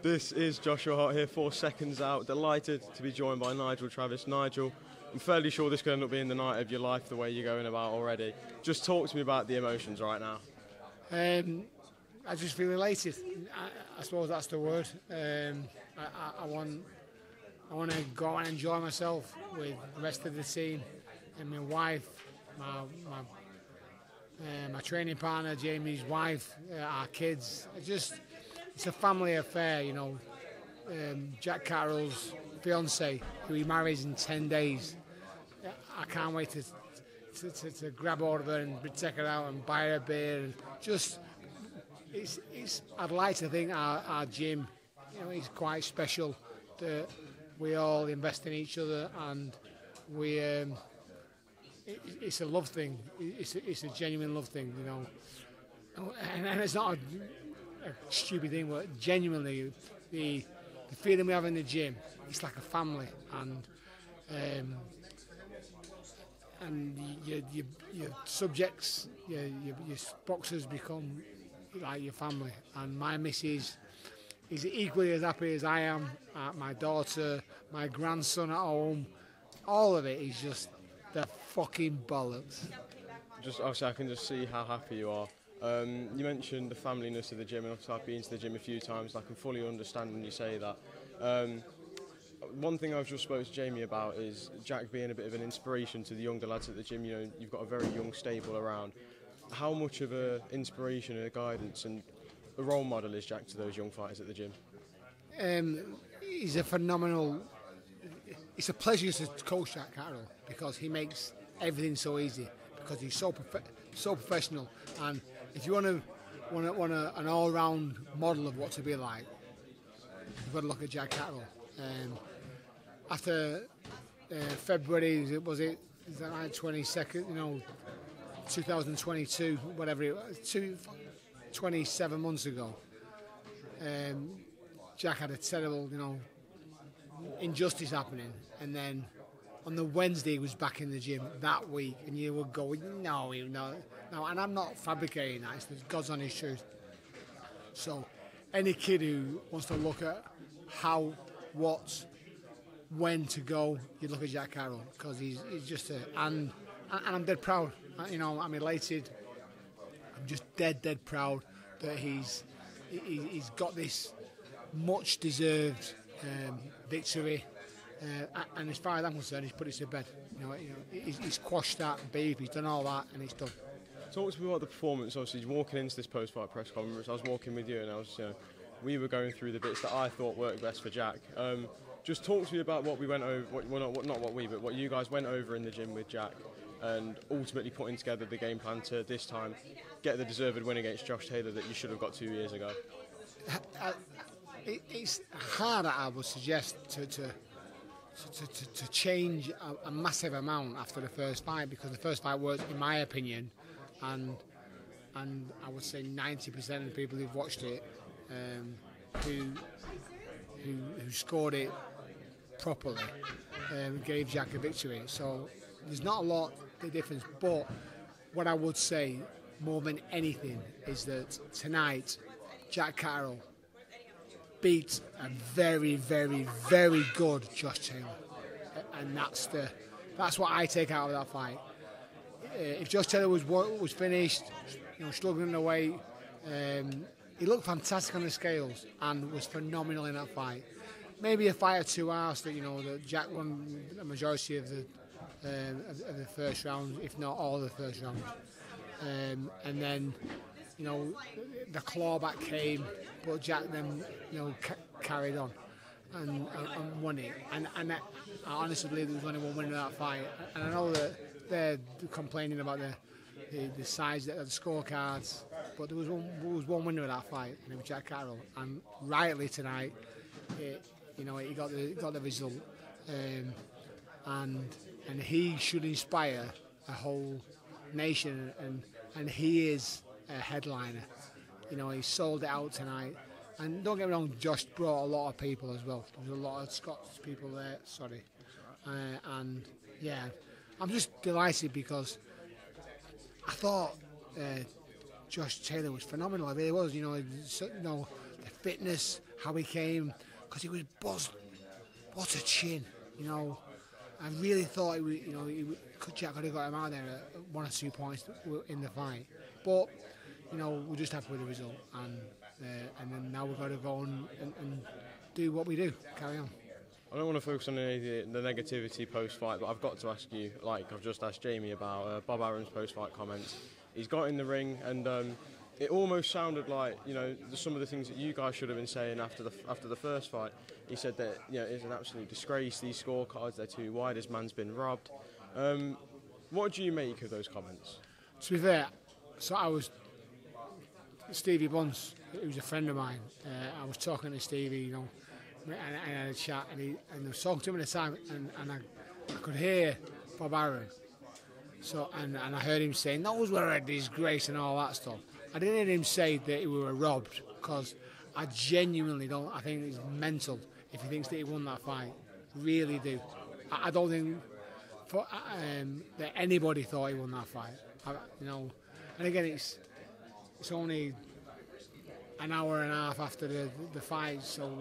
This is Josh Hart here for Seconds Out. Delighted to be joined by Nigel Travis. Nigel, I'm fairly sure this could end up being the night of your life the way you're going about already. Just talk to me about the emotions right now. I just feel elated. I suppose that's the word. I want to go and enjoy myself with the rest of the team and my wife, my training partner, Jamie's wife, our kids. It's a family affair, you know. Jack Catterall's fiance, who he marries in 10 days. I can't wait to grab hold of her and take her out and buy her a beer. And I'd like to think our gym, you know, is quite special. That we all invest in each other, and it's a love thing. It's a genuine love thing, you know. And it's not a stupid thing, but genuinely the feeling we have in the gym, it's like a family, and your subjects, your boxers become like your family. And my missus is equally as happy as I am. My daughter, my grandson at home, all of it is just the fucking bollocks. Just obviously, I can just see how happy you are. You mentioned the familyness of the gym, and obviously I've been to the gym a few times, and I can fully understand when you say that. One thing I've just spoke to Jamie about is Jack being a bit of an inspiration to the younger lads at the gym. You know, you've got a very young stable around. How much of an inspiration and a guidance and a role model is Jack to those young fighters at the gym? He's a phenomenal. It's a pleasure to coach Jack Catterall because he makes everything so easy, because he's so professional. And if you want an all-round model of what to be like, you've got to look at Jack Catterall. After February, is that like 22nd? You know, 2022, whatever it was, 27 months ago. Jack had a terrible, you know, injustice happening, and then on the Wednesday he was back in the gym that week, and you were going, no, and I'm not fabricating that. It's God's honest truth. So, any kid who wants to look at how, what, when to go, you look at Jack Catterall, because he's just and I'm dead proud. You know, I'm elated. I'm just dead proud that he's got this much deserved victory, and as far as I'm concerned, he's put it to bed. You know, he's quashed that beef, he's done all that, and it's done. Talk to me about the performance. Obviously, walking into this post-fight press conference, I was walking with you, and we were going through the bits that I thought worked best for Jack. Just talk to me about what we went over. What you guys went over in the gym with Jack, and ultimately putting together the game plan to this time get the deserved win against Josh Taylor that you should have got 2 years ago. It's harder, I would suggest, to change a massive amount after the first fight, because the first fight was, in my opinion, and I would say 90% of the people who've watched it, who scored it properly, gave Jack a victory. So there's not a lot of difference, but what I would say more than anything is that tonight Jack Catterall beat a very, very, very good Josh Taylor, and that's what I take out of that fight. If Josh Taylor was finished, you know, struggling away, he looked fantastic on the scales and was phenomenal in that fight. Maybe a fight or two hours that, you know, that Jack won a majority of the first round, if not all of the first round, and then, you know, the clawback came, but Jack then, you know, carried on and won it. And I honestly believe there was only one winner of that fight. And I know that they're complaining about the size of the scorecards, but there was one winner of that fight, and it was Jack Catterall. And rightly tonight, he got the result, and he should inspire a whole nation, and he is a headliner. You know, he sold it out tonight. And don't get me wrong, Josh brought a lot of people as well. There was a lot of Scots people there, and yeah, I'm just delighted because I thought Josh Taylor was phenomenal. I really was. You know, the fitness, how he came, because he was buzzed. What a chin, you know. I really thought Jack could have got him out there at 1 or 2 points in the fight, but you know, we're just happy with the result, and then now we've got to go and do what we do, carry on. I don't want to focus on the negativity post-fight, but I've got to ask you, like I've just asked Jamie about Bob Arum's post-fight comments. He's got in the ring, and it almost sounded like, you know, some of the things that you guys should have been saying after the first fight. He said that, you know, it's an absolute disgrace. These scorecards, they're too wide. This man's been robbed. What do you make of those comments? To be fair, so I was Stevie Bunce, who's a friend of mine. I was talking to Stevie, you know. And I had a chat, and I was talking to him at the time, and I could hear Bob Arum. So and I heard him saying those were a disgrace and all that stuff. I didn't hear him say that we were robbed, because I genuinely don't. I think he's mental if he thinks that he won that fight. Really do. I don't think that anybody thought he won that fight. You know, and again, it's only an hour and a half after the fight, so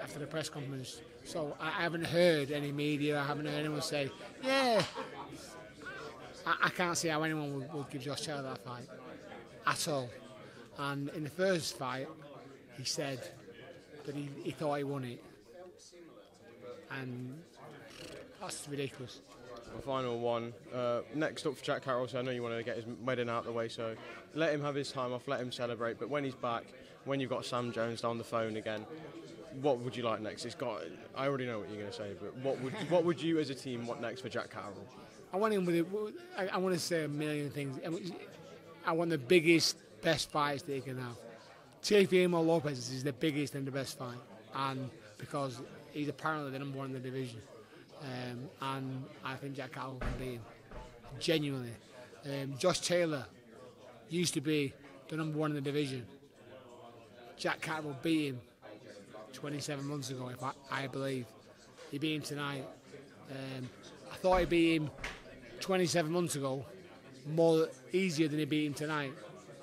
after the press conference. So I haven't heard any media, I haven't heard anyone say, yeah. I can't see how anyone would give Josh Hart that fight at all. And in the first fight, he said that he thought he won it. And that's ridiculous. The final one. Next up for Jack Catterall, so I know you want to get his wedding out of the way, so let him have his time off, let him celebrate. But when he's back, when you've got Sam Jones down the phone again, what would you like next? I already know what you're going to say, but what would you as a team want next for Jack Catterall? I want to say a million things. I want the biggest, best fights that he can have. TEOFIMO LOPEZ is the biggest and the best fight, and because he's apparently the number one in the division. And I think Jack Catterall can beat him, genuinely. Josh Taylor used to be the number one in the division. Jack Catterall beat him 27 months ago, if I believe. He beat him tonight. I thought he beat him 27 months ago more easier than he beat him tonight.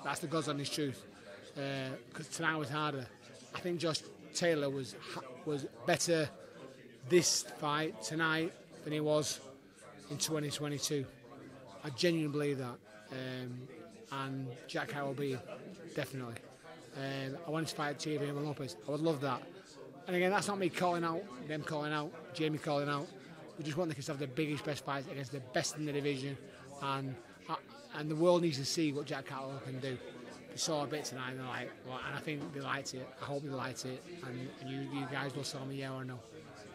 That's the God's honest truth. Because tonight was harder. I think Josh Taylor was better this fight tonight than he was in 2022. I genuinely believe that. And Jack Catterall beat him, definitely. I wanted to fight TEOFIMO LOPEZ. I would love that. And again, that's not me calling out, them calling out, Jamie calling out. We just want the kids to have the biggest, best fights against the best in the division, and the world needs to see what Jack Catterall can do. They saw a bit tonight, and they're like, well, and I think they liked it. I hope they liked it, and you guys will tell me yeah or no.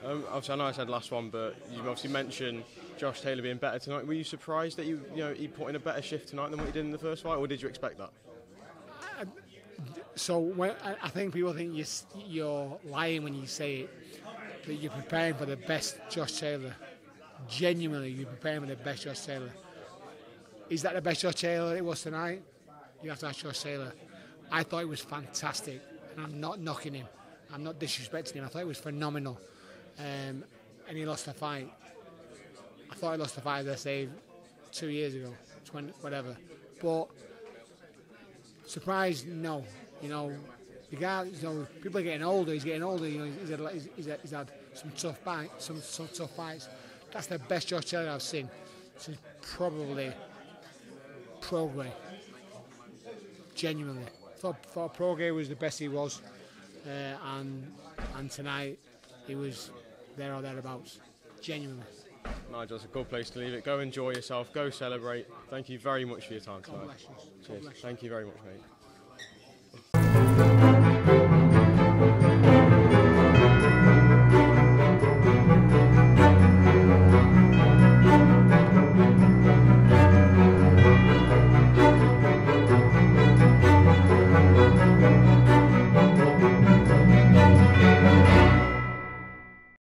Obviously, I know I said last one, but you obviously mentioned Josh Taylor being better tonight. Were you surprised that he put in a better shift tonight than what he did in the first fight, or did you expect that? So I think people think you're lying when you say it, that you're preparing for the best Josh Taylor. Genuinely, you're preparing for the best Josh Taylor. Is that the best Josh Taylor it was tonight? You have to ask Josh Taylor. I thought it was fantastic, and I'm not knocking him. I'm not disrespecting him. I thought it was phenomenal. And he lost the fight. I thought he lost the fight, as I say, 2 years ago, whatever. But surprised, no. You know, the guy. You know, people are getting older. He's getting older. You know, he's had some tough fights. Some tough fights. That's the best Josh Taylor I've seen since probably Prograis. Genuinely, thought Prograis was the best he was, and tonight he was there or thereabouts. Genuinely. Nigel, it's a good place to leave it. Go enjoy yourself. Go celebrate. Thank you very much for your time tonight. God bless you. Cheers. Thank you very much, mate.